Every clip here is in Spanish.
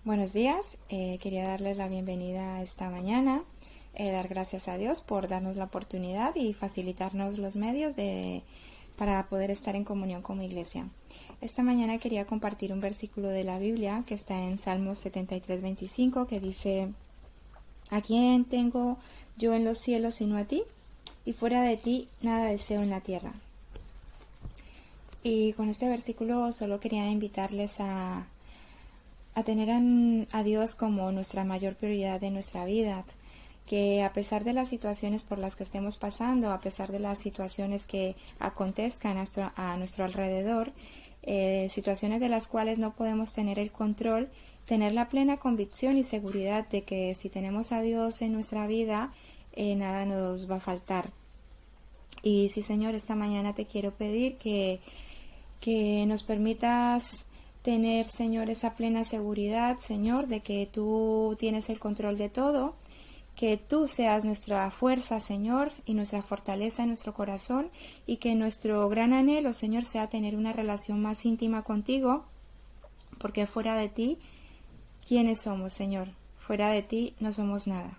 Buenos días, quería darles la bienvenida esta mañana, dar gracias a Dios por darnos la oportunidad y facilitarnos los medios para poder estar en comunión con mi iglesia. Esta mañana quería compartir un versículo de la Biblia que está en Salmos 73:25 que dice: ¿A quién tengo yo en los cielos sino a ti? Y fuera de ti nada deseo en la tierra. Y con este versículo solo quería invitarles a tener a Dios como nuestra mayor prioridad de nuestra vida, que a pesar de las situaciones por las que estemos pasando, a pesar de las situaciones que acontezcan a nuestro alrededor, situaciones de las cuales no podemos tener el control, tener la plena convicción y seguridad de que si tenemos a Dios en nuestra vida, nada nos va a faltar. Y sí, Señor, esta mañana te quiero pedir que nos permitas tener, Señor, esa plena seguridad, Señor, de que tú tienes el control de todo, que tú seas nuestra fuerza, Señor, y nuestra fortaleza en nuestro corazón, y que nuestro gran anhelo, Señor, sea tener una relación más íntima contigo, porque fuera de ti, ¿quiénes somos, Señor? Fuera de ti no somos nada.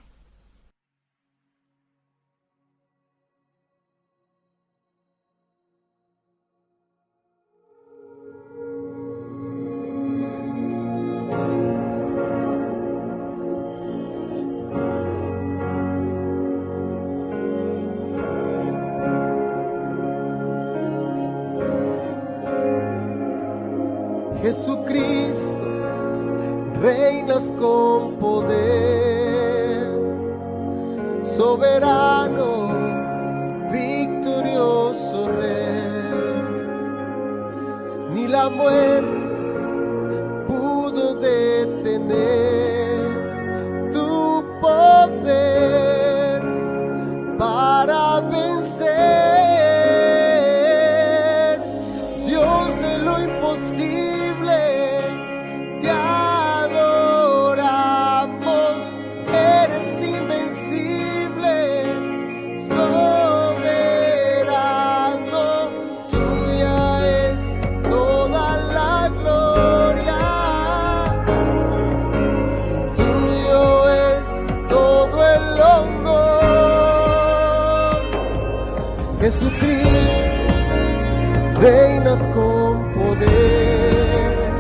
Jesucristo, reinas con poder, soberano, victorioso Rey. Ni la muerte pudo detener tu poder para vencer. Dios de lo imposible, te adoramos, eres invencible, soberano, tuya es toda la gloria, tuyo es todo el honor. Jesucristo, reinas con poder,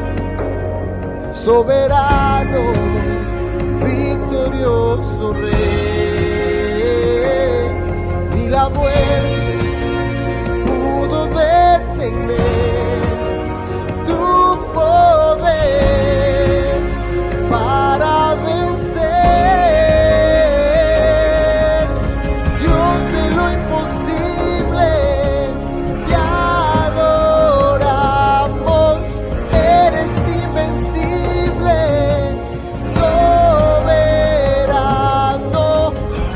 soberano, victorioso Rey. Ni la muerte pudo detener tu poder para vencer. Dios de lo imposible, te adoramos, eres invencible, soberano,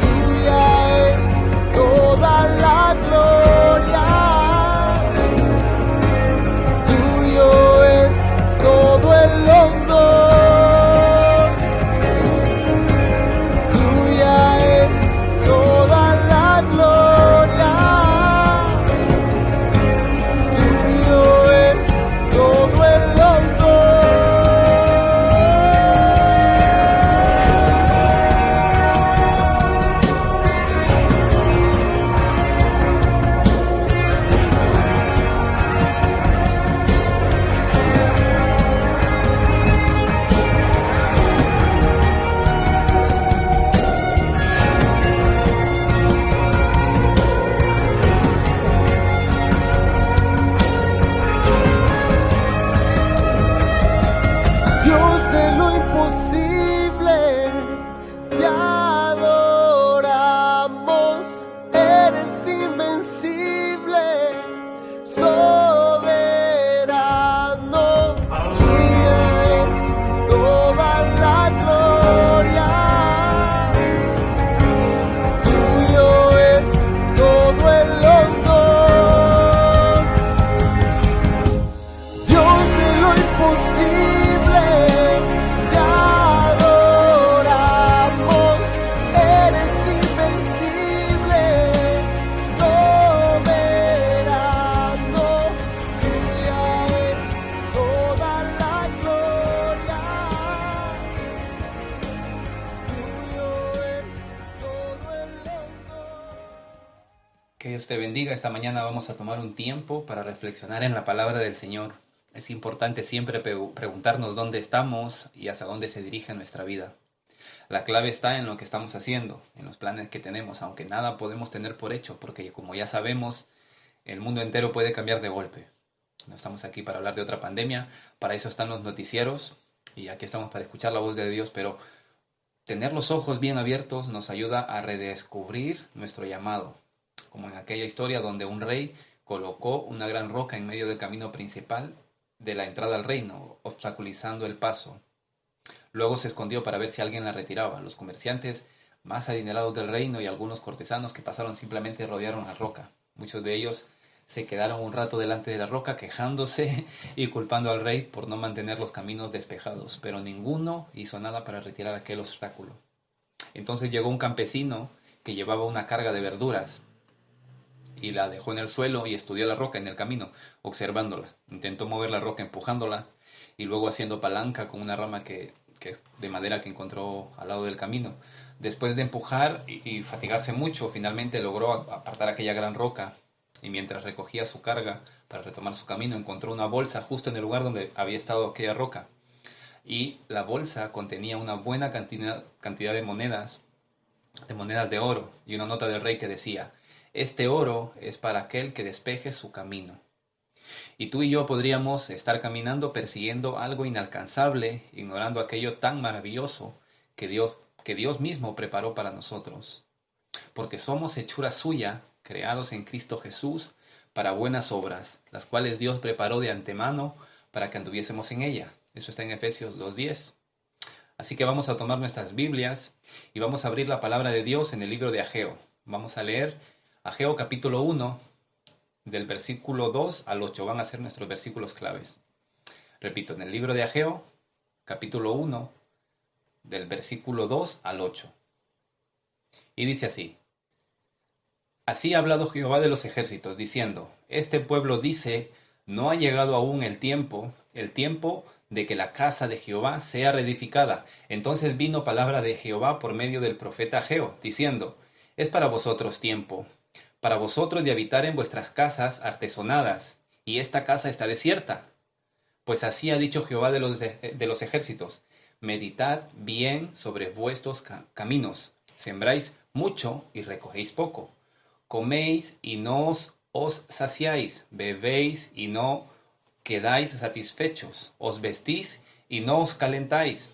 tuya es toda la Dios te bendiga. Esta mañana vamos a tomar un tiempo para reflexionar en la palabra del Señor. Es importante siempre preguntarnos dónde estamos y hacia dónde se dirige nuestra vida. La clave está en lo que estamos haciendo, en los planes que tenemos, aunque nada podemos tener por hecho, porque como ya sabemos, el mundo entero puede cambiar de golpe. No estamos aquí para hablar de otra pandemia, para eso están los noticieros y aquí estamos para escuchar la voz de Dios, pero tener los ojos bien abiertos nos ayuda a redescubrir nuestro llamado, como en aquella historia donde un rey colocó una gran roca en medio del camino principal de la entrada al reino, obstaculizando el paso. Luego se escondió para ver si alguien la retiraba. Los comerciantes más adinerados del reino y algunos cortesanos que pasaron simplemente rodearon la roca. Muchos de ellos se quedaron un rato delante de la roca quejándose y culpando al rey por no mantener los caminos despejados, pero ninguno hizo nada para retirar aquel obstáculo. Entonces llegó un campesino que llevaba una carga de verduras y la dejó en el suelo y estudió la roca en el camino, observándola. Intentó mover la roca empujándola y luego haciendo palanca con una rama de madera que encontró al lado del camino. Después de empujar y fatigarse mucho, finalmente logró apartar aquella gran roca y mientras recogía su carga para retomar su camino, encontró una bolsa justo en el lugar donde había estado aquella roca. Y la bolsa contenía una buena cantidad de monedas de oro y una nota del rey que decía: este oro es para aquel que despeje su camino. Y tú y yo podríamos estar caminando persiguiendo algo inalcanzable, ignorando aquello tan maravilloso que Dios mismo preparó para nosotros. Porque somos hechura suya, creados en Cristo Jesús para buenas obras, las cuales Dios preparó de antemano para que anduviésemos en ella. Eso está en Efesios 2:10. Así que vamos a tomar nuestras Biblias y vamos a abrir la palabra de Dios en el libro de Ageo. Vamos a leer Ageo capítulo 1, del versículo 2 al 8. Van a ser nuestros versículos claves. Repito, en el libro de Ageo, capítulo 1, del versículo 2 al 8. Y dice así: así ha hablado Jehová de los ejércitos, diciendo: este pueblo dice, no ha llegado aún el tiempo de que la casa de Jehová sea reedificada. Entonces vino palabra de Jehová por medio del profeta Ageo, diciendo: es para vosotros tiempo, para vosotros de habitar en vuestras casas artesonadas, y esta casa está desierta. Pues así ha dicho Jehová de los ejércitos: meditad bien sobre vuestros caminos, sembráis mucho y recogéis poco. Coméis y no os saciáis, bebéis y no quedáis satisfechos, os vestís y no os calentáis.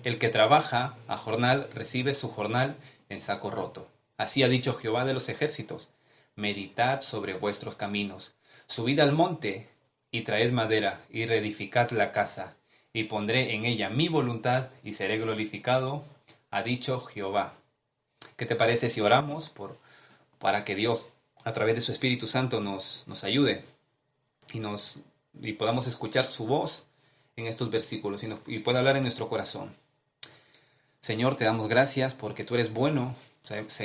El que trabaja a jornal recibe su jornal en saco roto. Así ha dicho Jehová de los ejércitos: meditad sobre vuestros caminos, subid al monte y traed madera y reedificad la casa, y pondré en ella mi voluntad y seré glorificado, ha dicho Jehová. ¿Qué te parece si oramos para que Dios, a través de su Espíritu Santo, nos ayude y podamos escuchar su voz en estos versículos y pueda hablar en nuestro corazón? Señor, te damos gracias porque tú eres bueno.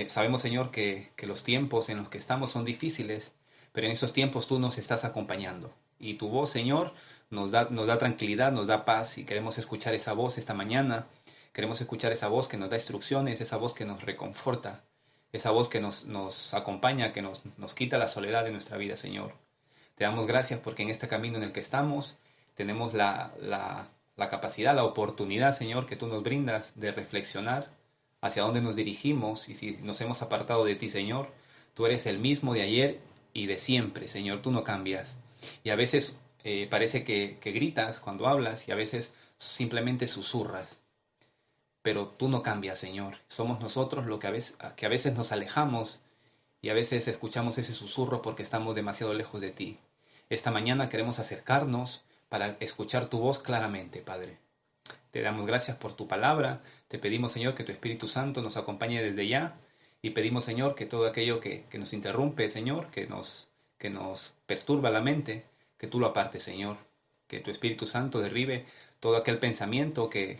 Sabemos, Señor, que los tiempos en los que estamos son difíciles, pero en esos tiempos tú nos estás acompañando. Y tu voz, Señor, nos da tranquilidad, nos da paz, y queremos escuchar esa voz esta mañana. Queremos escuchar esa voz que nos da instrucciones, esa voz que nos reconforta, esa voz que nos acompaña, que nos quita la soledad de nuestra vida, Señor. Te damos gracias porque en este camino en el que estamos tenemos la capacidad, la oportunidad, Señor, que tú nos brindas de reflexionar hacia dónde nos dirigimos, y si nos hemos apartado de ti, Señor, tú eres el mismo de ayer y de siempre, Señor, tú no cambias. Y a veces parece que gritas cuando hablas y a veces simplemente susurras, pero tú no cambias, Señor. Somos nosotros lo que a veces nos alejamos y a veces escuchamos ese susurro porque estamos demasiado lejos de ti. Esta mañana queremos acercarnos para escuchar tu voz claramente, Padre. Te damos gracias por tu palabra. Te pedimos, Señor, que tu Espíritu Santo nos acompañe desde ya. Y pedimos, Señor, que todo aquello que nos interrumpe, Señor, que nos perturba la mente, que tú lo apartes, Señor. Que tu Espíritu Santo derribe todo aquel pensamiento que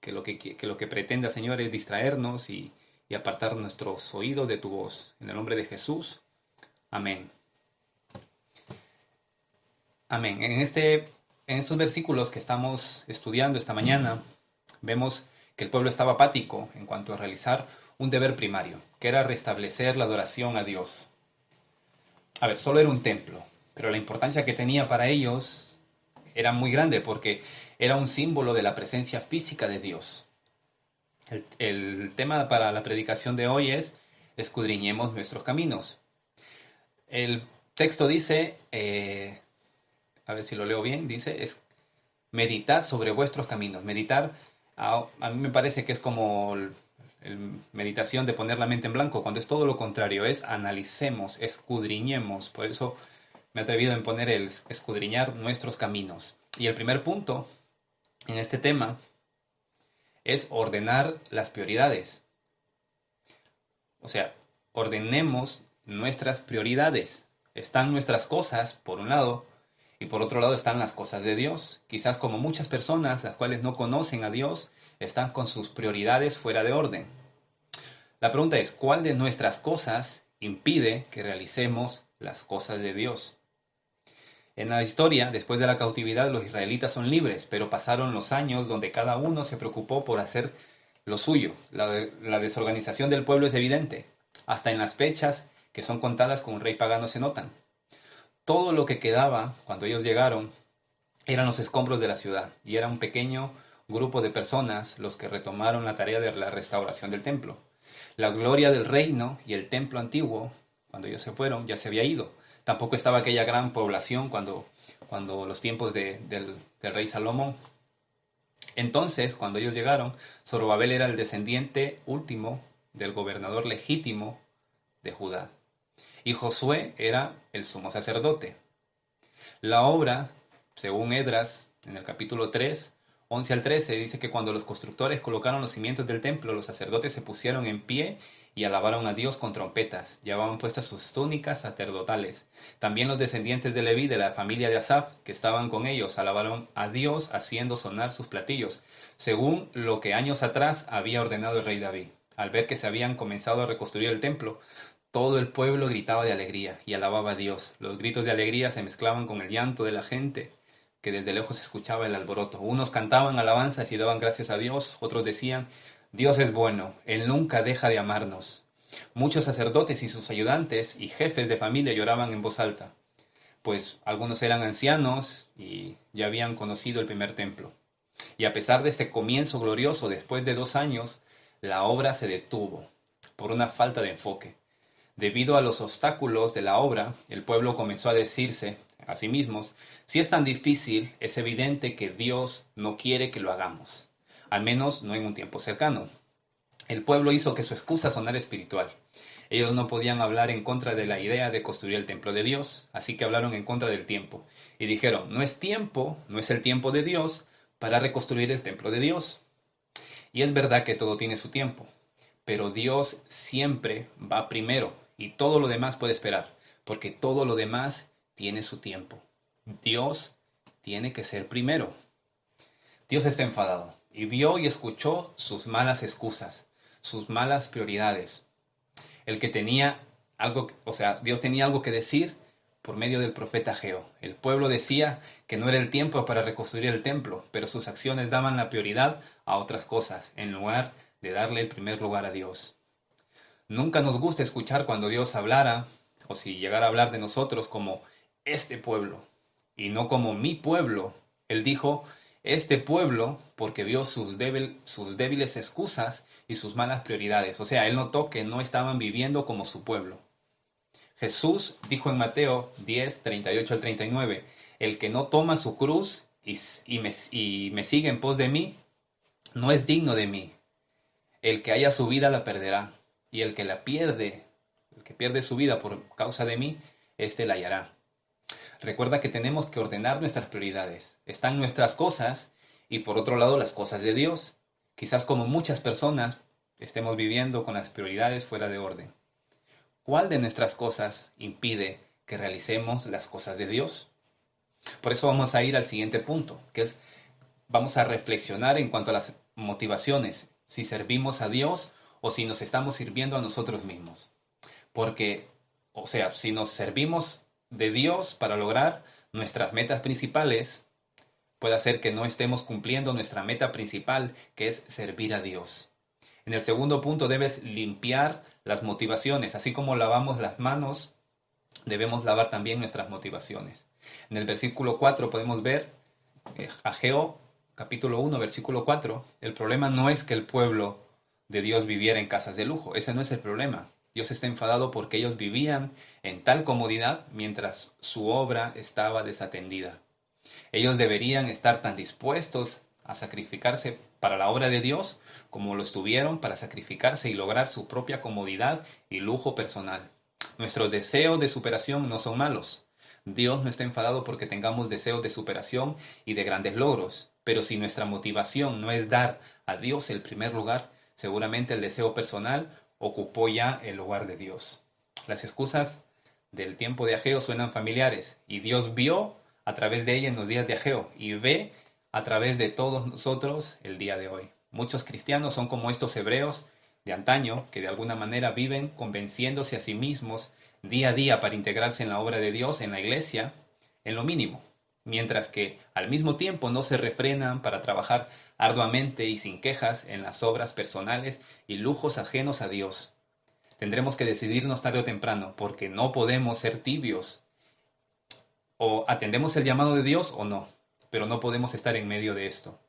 lo que pretenda, Señor, es distraernos y apartar nuestros oídos de tu voz. En el nombre de Jesús. Amén. Amén. En estos versículos que estamos estudiando esta mañana, vemos que el pueblo estaba apático en cuanto a realizar un deber primario, que era restablecer la adoración a Dios. A ver, solo era un templo, pero la importancia que tenía para ellos era muy grande porque era un símbolo de la presencia física de Dios. El tema para la predicación de hoy es escudriñemos nuestros caminos. El texto dice, a ver si lo leo bien, dice, es meditad sobre vuestros caminos. Meditar, a mí me parece que es como meditación de poner la mente en blanco, cuando es todo lo contrario, es analicemos, escudriñemos. Por eso me he atrevido en poner el escudriñar nuestros caminos. Y el primer punto en este tema es ordenar las prioridades. O sea, ordenemos nuestras prioridades. Están nuestras cosas, por un lado, y por otro lado están las cosas de Dios. Quizás como muchas personas, las cuales no conocen a Dios, están con sus prioridades fuera de orden. La pregunta es, ¿cuál de nuestras cosas impide que realicemos las cosas de Dios? En la historia, después de la cautividad, los israelitas son libres, pero pasaron los años donde cada uno se preocupó por hacer lo suyo. La desorganización del pueblo es evidente. Hasta en las fechas que son contadas con un rey pagano se notan. Todo lo que quedaba cuando ellos llegaron eran los escombros de la ciudad, y era un pequeño grupo de personas los que retomaron la tarea de la restauración del templo. La gloria del reino y el templo antiguo, cuando ellos se fueron, ya se había ido. Tampoco estaba aquella gran población cuando los tiempos del rey Salomón. Entonces, cuando ellos llegaron, Zorobabel era el descendiente último del gobernador legítimo de Judá. Y Josué era el sumo sacerdote. La obra, según Esdras, en el capítulo 3, 11 al 13, dice que cuando los constructores colocaron los cimientos del templo, los sacerdotes se pusieron en pie y alabaron a Dios con trompetas. Llevaban puestas sus túnicas sacerdotales. También los descendientes de Leví, de la familia de Asaf, que estaban con ellos, alabaron a Dios haciendo sonar sus platillos, según lo que años atrás había ordenado el rey David. Al ver que se habían comenzado a reconstruir el templo, todo el pueblo gritaba de alegría y alababa a Dios. Los gritos de alegría se mezclaban con el llanto de la gente, que desde lejos escuchaba el alboroto. Unos cantaban alabanzas y daban gracias a Dios, otros decían, Dios es bueno, Él nunca deja de amarnos. Muchos sacerdotes y sus ayudantes y jefes de familia lloraban en voz alta, pues algunos eran ancianos y ya habían conocido el primer templo. Y a pesar de este comienzo glorioso, después de 2 años, la obra se detuvo por una falta de enfoque. Debido a los obstáculos de la obra, el pueblo comenzó a decirse a sí mismos, si es tan difícil, es evidente que Dios no quiere que lo hagamos, al menos no en un tiempo cercano. El pueblo hizo que su excusa sonara espiritual. Ellos no podían hablar en contra de la idea de construir el templo de Dios, así que hablaron en contra del tiempo. Y dijeron, no es el tiempo de Dios para reconstruir el templo de Dios. Y es verdad que todo tiene su tiempo, pero Dios siempre va primero y todo lo demás puede esperar, porque todo lo demás tiene su tiempo. Dios tiene que ser primero. Dios está enfadado y vio y escuchó sus malas excusas, sus malas prioridades. El que tenía algo, Dios tenía algo que decir por medio del profeta Ageo. El pueblo decía que no era el tiempo para reconstruir el templo, pero sus acciones daban la prioridad a otras cosas, en lugar de darle el primer lugar a Dios. Nunca nos gusta escuchar cuando Dios hablara, o si llegara a hablar de nosotros como este pueblo, y no como mi pueblo. Él dijo, este pueblo, porque vio sus débiles excusas y sus malas prioridades. O sea, él notó que no estaban viviendo como su pueblo. Jesús dijo en Mateo 10, 38 al 39, el que no toma su cruz y me sigue en pos de mí, no es digno de mí. El que haya su vida la perderá, y el que pierde su vida por causa de mí, éste la hallará. Recuerda que tenemos que ordenar nuestras prioridades. Están nuestras cosas y por otro lado las cosas de Dios. Quizás como muchas personas estemos viviendo con las prioridades fuera de orden. ¿Cuál de nuestras cosas impide que realicemos las cosas de Dios? Por eso vamos a ir al siguiente punto, que es, vamos a reflexionar en cuanto a las motivaciones, si servimos a Dios o si nos estamos sirviendo a nosotros mismos. Porque, si nos servimos de Dios para lograr nuestras metas principales, puede hacer que no estemos cumpliendo nuestra meta principal, que es servir a Dios. En el segundo punto debes limpiar las motivaciones, así como lavamos las manos Debemos lavar también nuestras motivaciones. En el versículo 4 podemos ver, Ageo capítulo 1, versículo 4, el problema no es que el pueblo de Dios viviera en casas de lujo, ese no es el problema. Dios está enfadado porque ellos vivían en tal comodidad mientras su obra estaba desatendida. Ellos deberían estar tan dispuestos a sacrificarse para la obra de Dios como lo estuvieron para sacrificarse y lograr su propia comodidad y lujo personal. Nuestros deseos de superación no son malos. Dios no está enfadado porque tengamos deseos de superación y de grandes logros. Pero si nuestra motivación no es dar a Dios el primer lugar, seguramente el deseo personal ocupó ya el lugar de Dios. Las excusas del tiempo de Ageo suenan familiares y Dios vio a través de ella en los días de Ageo y ve a través de todos nosotros el día de hoy. Muchos cristianos son como estos hebreos de antaño que de alguna manera viven convenciéndose a sí mismos día a día para integrarse en la obra de Dios, en la iglesia, en lo mínimo, mientras que al mismo tiempo no se refrenan para trabajar arduamente y sin quejas en las obras personales y lujos ajenos a Dios. Tendremos que decidirnos tarde o temprano, porque no podemos ser tibios. O atendemos el llamado de Dios o no, pero no podemos estar en medio de esto.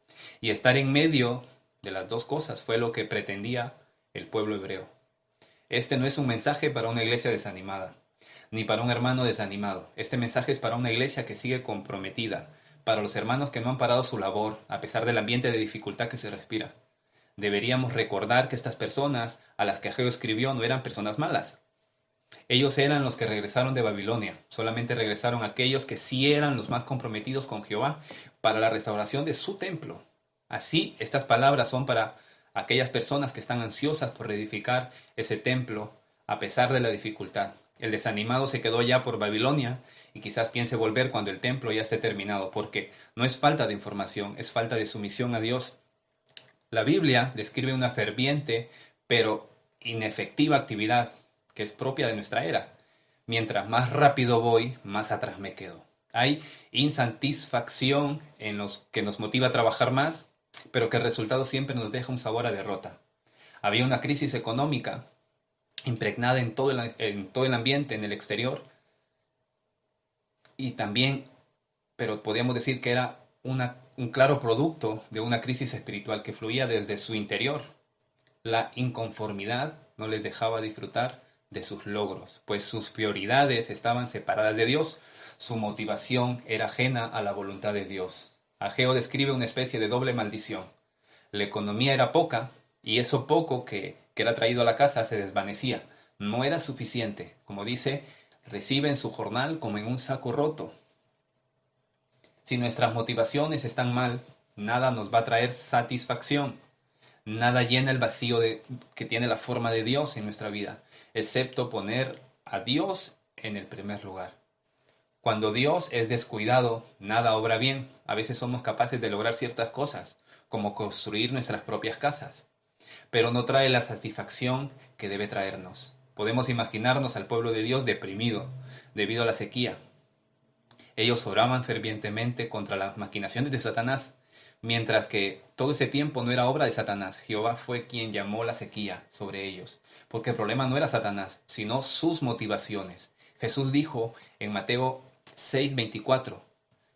Y estar en medio de las dos cosas fue lo que pretendía el pueblo hebreo. Este no es un mensaje para una iglesia desanimada, ni para un hermano desanimado. Este mensaje es para una iglesia que sigue comprometida, para los hermanos que no han parado su labor, a pesar del ambiente de dificultad que se respira. Deberíamos recordar que estas personas a las que Ageo escribió no eran personas malas. Ellos eran los que regresaron de Babilonia. Solamente regresaron aquellos que sí eran los más comprometidos con Jehová para la restauración de su templo. Así, estas palabras son para aquellas personas que están ansiosas por reedificar ese templo a pesar de la dificultad. El desanimado se quedó ya por Babilonia y quizás piense volver cuando el templo ya esté terminado, porque no es falta de información, es falta de sumisión a Dios. La Biblia describe una ferviente pero inefectiva actividad que es propia de nuestra era. Mientras más rápido voy, más atrás me quedo. Hay insatisfacción en los que nos motiva a trabajar más, pero que el resultado siempre nos deja un sabor a derrota. Había una crisis económica impregnada en todo el ambiente, en el exterior, y también, pero podríamos decir que era un claro producto de una crisis espiritual que fluía desde su interior. La inconformidad no les dejaba disfrutar de sus logros, pues sus prioridades estaban separadas de Dios, su motivación era ajena a la voluntad de Dios. Ageo describe una especie de doble maldición. La economía era poca, y eso poco que era traído a la casa se desvanecía. No era suficiente. Como dice, recibe en su jornal como en un saco roto. Si nuestras motivaciones están mal, nada nos va a traer satisfacción. Nada llena el vacío que tiene la forma de Dios en nuestra vida, excepto poner a Dios en el primer lugar. Cuando Dios es descuidado, nada obra bien. A veces somos capaces de lograr ciertas cosas, como construir nuestras propias casas, pero no trae la satisfacción que debe traernos. Podemos imaginarnos al pueblo de Dios deprimido debido a la sequía. Ellos oraban fervientemente contra las maquinaciones de Satanás, mientras que todo ese tiempo no era obra de Satanás. Jehová fue quien llamó la sequía sobre ellos, porque el problema no era Satanás, sino sus motivaciones. Jesús dijo en Mateo 6:24,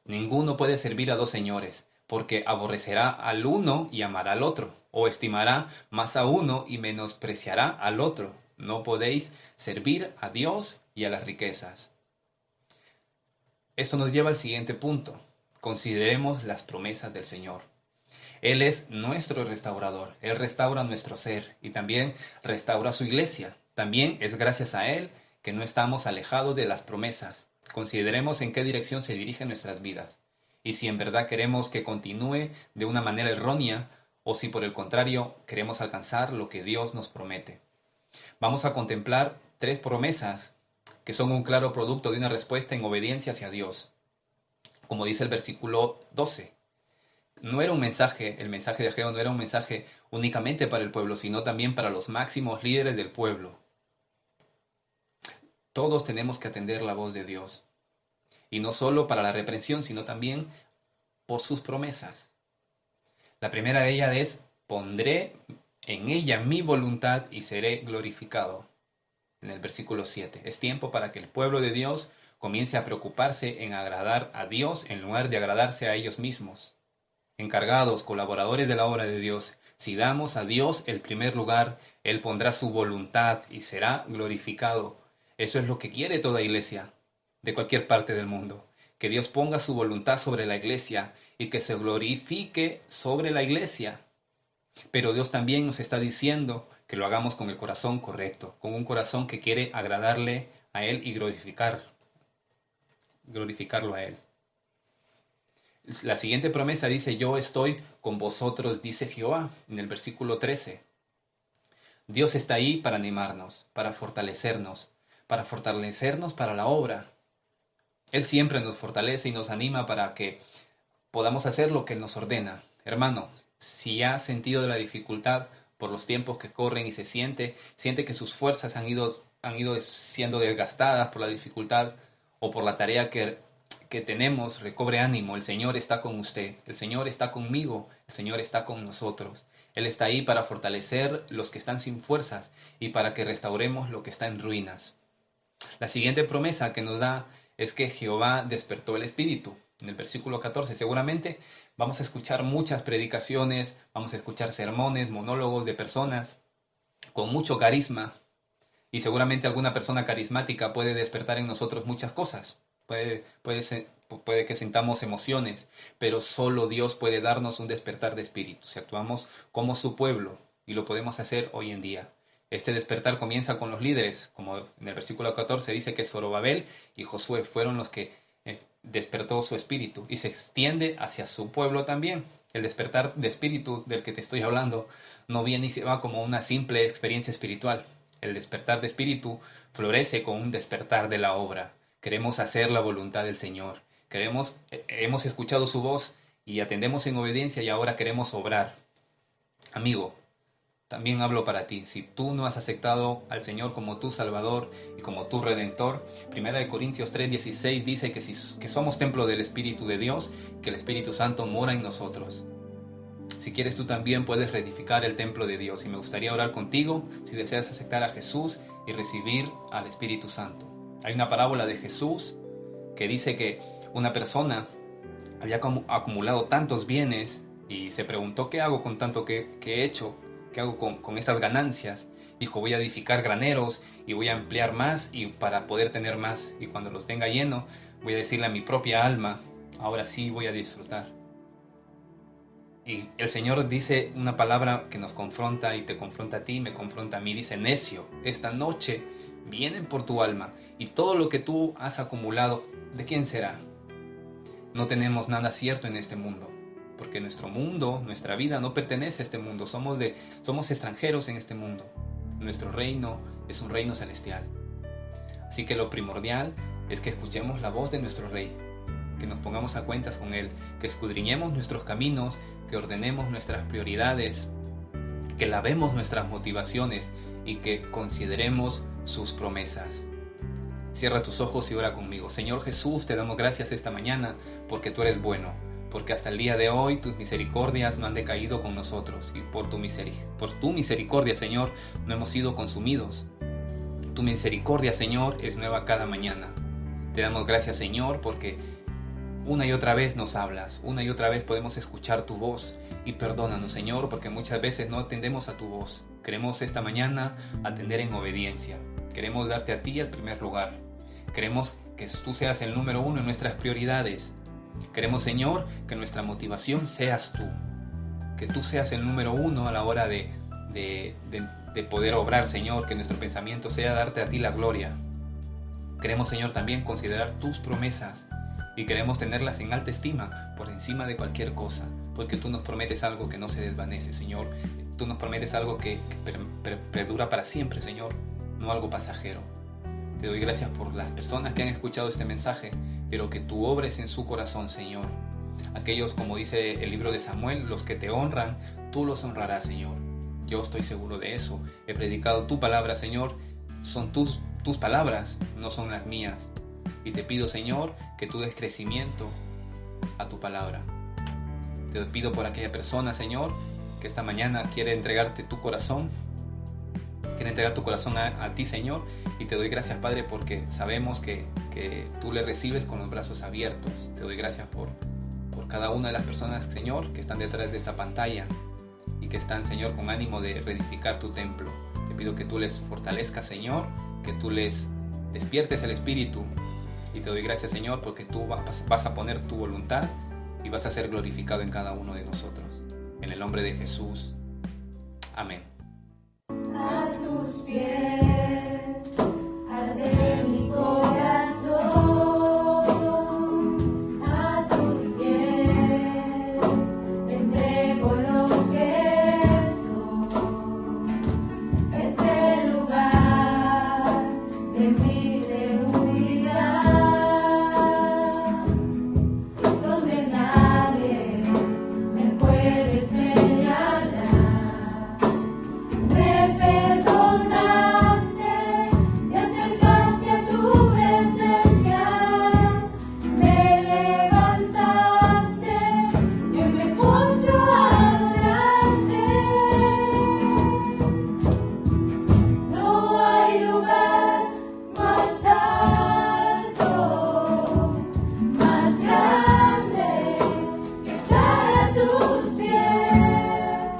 ninguno puede servir a dos señores, porque aborrecerá al uno y amará al otro, o estimará más a uno y menospreciará al otro. No podéis servir a Dios y a las riquezas. Esto nos lleva al siguiente punto. Consideremos las promesas del Señor. Él es nuestro restaurador. Él restaura nuestro ser y también restaura su iglesia. También es gracias a Él que no estamos alejados de las promesas. Consideremos en qué dirección se dirigen nuestras vidas y si en verdad queremos que continúe de una manera errónea o si por el contrario queremos alcanzar lo que Dios nos promete. Vamos a contemplar 3 promesas que son un claro producto de una respuesta en obediencia hacia Dios. Como dice el versículo 12, no era un mensaje, el mensaje de Ageo no era un mensaje únicamente para el pueblo, sino también para los máximos líderes del pueblo. Todos tenemos que atender la voz de Dios. Y no solo para la reprensión, sino también por sus promesas. La primera de ellas es, pondré en ella mi voluntad y seré glorificado. en el versículo 7. Es tiempo para que el pueblo de Dios comience a preocuparse en agradar a Dios en lugar de agradarse a ellos mismos. Encargados, colaboradores de la obra de Dios, si damos a Dios el primer lugar, Él pondrá su voluntad y será glorificado. Eso es lo que quiere toda iglesia de cualquier parte del mundo. Que Dios ponga su voluntad sobre la iglesia y que se glorifique sobre la iglesia. Pero Dios también nos está diciendo que lo hagamos con el corazón correcto, con un corazón que quiere agradarle a Él y glorificarlo a Él. La siguiente promesa dice, yo estoy con vosotros, dice Jehová, en el versículo 13. Dios está ahí para animarnos, para fortalecernos para la obra. Él siempre nos fortalece y nos anima para que podamos hacer lo que Él nos ordena. Hermano, si ha sentido de la dificultad por los tiempos que corren y siente que sus fuerzas han ido siendo desgastadas por la dificultad o por la tarea que tenemos, recobre ánimo. El Señor está con usted, el Señor está conmigo, el Señor está con nosotros. Él está ahí para fortalecer los que están sin fuerzas y para que restauremos lo que está en ruinas. La siguiente promesa que nos da es que Jehová despertó el espíritu. En el versículo 14 seguramente vamos a escuchar muchas predicaciones, vamos a escuchar sermones, monólogos de personas con mucho carisma. Y seguramente alguna persona carismática puede despertar en nosotros muchas cosas. Puede que sintamos emociones, pero solo Dios puede darnos un despertar de espíritu si actuamos como su pueblo, y lo podemos hacer hoy en día. Este despertar comienza con los líderes, como en el versículo 14 dice que Zorobabel y Josué fueron los que despertó su espíritu, y se extiende hacia su pueblo también. El despertar de espíritu del que te estoy hablando no viene y se va como una simple experiencia espiritual. El despertar de espíritu florece con un despertar de la obra. Queremos hacer la voluntad del Señor. Hemos escuchado su voz y atendemos en obediencia y ahora queremos obrar. Amigo, también hablo para ti. Si tú no has aceptado al Señor como tu Salvador y como tu Redentor, 1 Corintios 3:16 dice que somos templo del Espíritu de Dios, que el Espíritu Santo mora en nosotros. Si quieres, tú también puedes reedificar el templo de Dios, y me gustaría orar contigo si deseas aceptar a Jesús y recibir al Espíritu Santo. Hay una parábola de Jesús que dice que una persona había acumulado tantos bienes y se preguntó, ¿qué hago con tanto que he hecho? ¿Qué hago con esas ganancias? Dijo, voy a edificar graneros y voy a emplear más y para poder tener más. Y cuando los tenga lleno, voy a decirle a mi propia alma, ahora sí voy a disfrutar. Y el Señor dice una palabra que nos confronta y te confronta a ti, me confronta a mí. Dice, necio, esta noche vienen por tu alma y todo lo que tú has acumulado, ¿de quién será? No tenemos nada cierto en este mundo, porque nuestro mundo, nuestra vida no pertenece a este mundo. Somos extranjeros en este mundo. Nuestro reino es un reino celestial. Así que lo primordial es que escuchemos la voz de nuestro Rey, que nos pongamos a cuentas con Él, que escudriñemos nuestros caminos, que ordenemos nuestras prioridades, que lavemos nuestras motivaciones y que consideremos sus promesas. Cierra tus ojos y ora conmigo. Señor Jesús, te damos gracias esta mañana porque tú eres bueno, porque hasta el día de hoy tus misericordias no han decaído con nosotros, y por tu misericordia, Señor, no hemos sido consumidos. Tu misericordia, Señor, es nueva cada mañana. Te damos gracias, Señor, porque una y otra vez nos hablas, una y otra vez podemos escuchar tu voz. Y perdónanos, Señor, porque muchas veces no atendemos a tu voz. Queremos esta mañana atender en obediencia. Queremos darte a ti el primer lugar. Queremos que tú seas el número uno en nuestras prioridades. Queremos, Señor, que nuestra motivación seas tú. Que tú seas el número uno a la hora de poder obrar, Señor. Que nuestro pensamiento sea darte a ti la gloria. Queremos, Señor, también considerar tus promesas. Y queremos tenerlas en alta estima, por encima de cualquier cosa. Porque tú nos prometes algo que no se desvanece, Señor. Tú nos prometes algo que perdura para siempre, Señor. No algo pasajero. Te doy gracias por las personas que han escuchado este mensaje. Quiero que tú obres en su corazón, Señor. Aquellos, como dice el libro de Samuel, los que te honran, tú los honrarás, Señor. Yo estoy seguro de eso. He predicado tu palabra, Señor. Son tus palabras, no son las mías. Y te pido, Señor, que tú des crecimiento a tu palabra. Te pido por aquella persona, Señor, que esta mañana quiere entregarte tu corazón. quiere entregar tu corazón a ti, Señor, y te doy gracias, Padre, porque sabemos que tú le recibes con los brazos abiertos. Te doy gracias por cada una de las personas, Señor, que están detrás de esta pantalla y que están, Señor, con ánimo de reedificar tu templo. Te pido que tú les fortalezcas, Señor, que tú les despiertes el espíritu, y te doy gracias, Señor, porque tú vas a poner tu voluntad y vas a ser glorificado en cada uno de nosotros. En el nombre de Jesús. Amén. A tus pies arde mi corazón, a tus pies entrego lo que soy. Es el lugar de mi seguridad, donde nadie me puede señalar. Me perdonaste, te acercaste a tu presencia, me levantaste y hoy me postro a adorarte. No hay lugar más alto, más grande que estar a tus pies,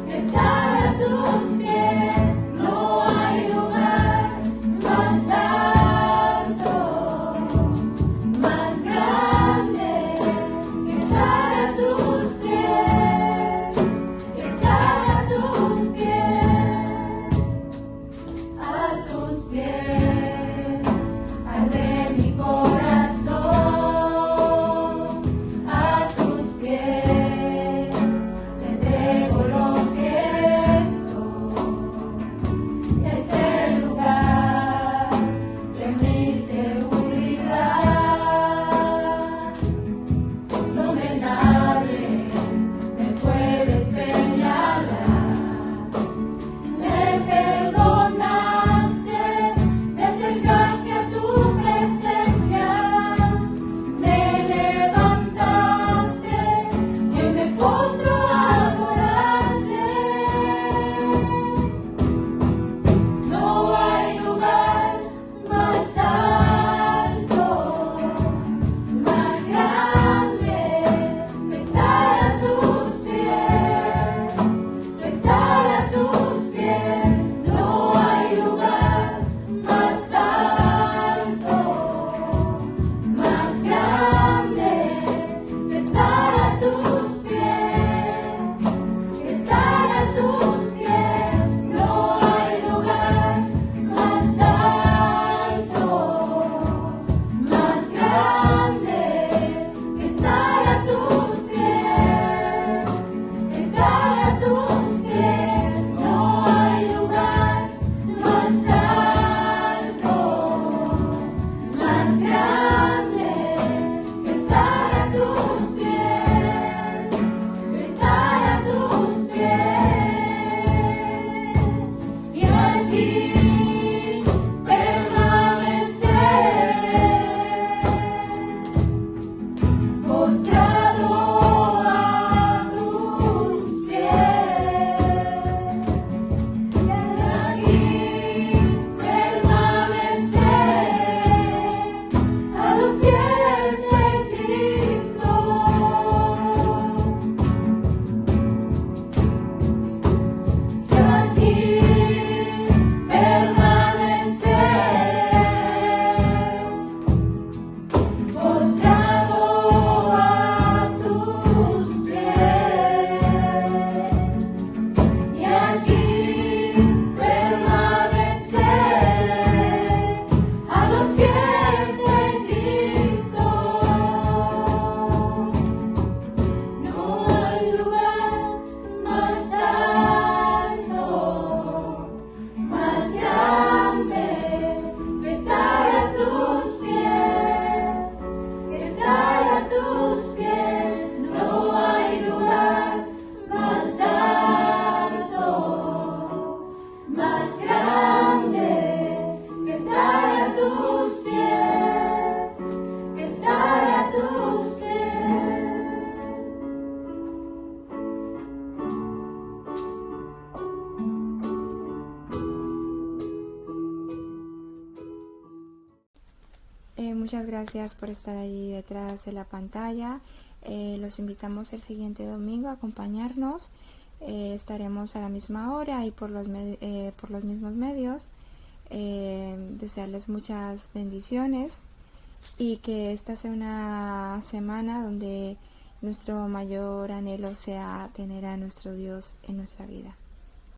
que estar a tus pies. No hay lugar más alto, más grande que estar a tus pies, que estar a tus pies, a tus pies arde mi corazón, a tus pies te entrego lo que soy. Es el lugar de mi seguridad, donde nadie Muchas gracias por estar allí detrás de la pantalla. Los invitamos el siguiente domingo a acompañarnos. Estaremos a la misma hora y por los mismos medios. Desearles muchas bendiciones y que esta sea una semana donde nuestro mayor anhelo sea tener a nuestro Dios en nuestra vida.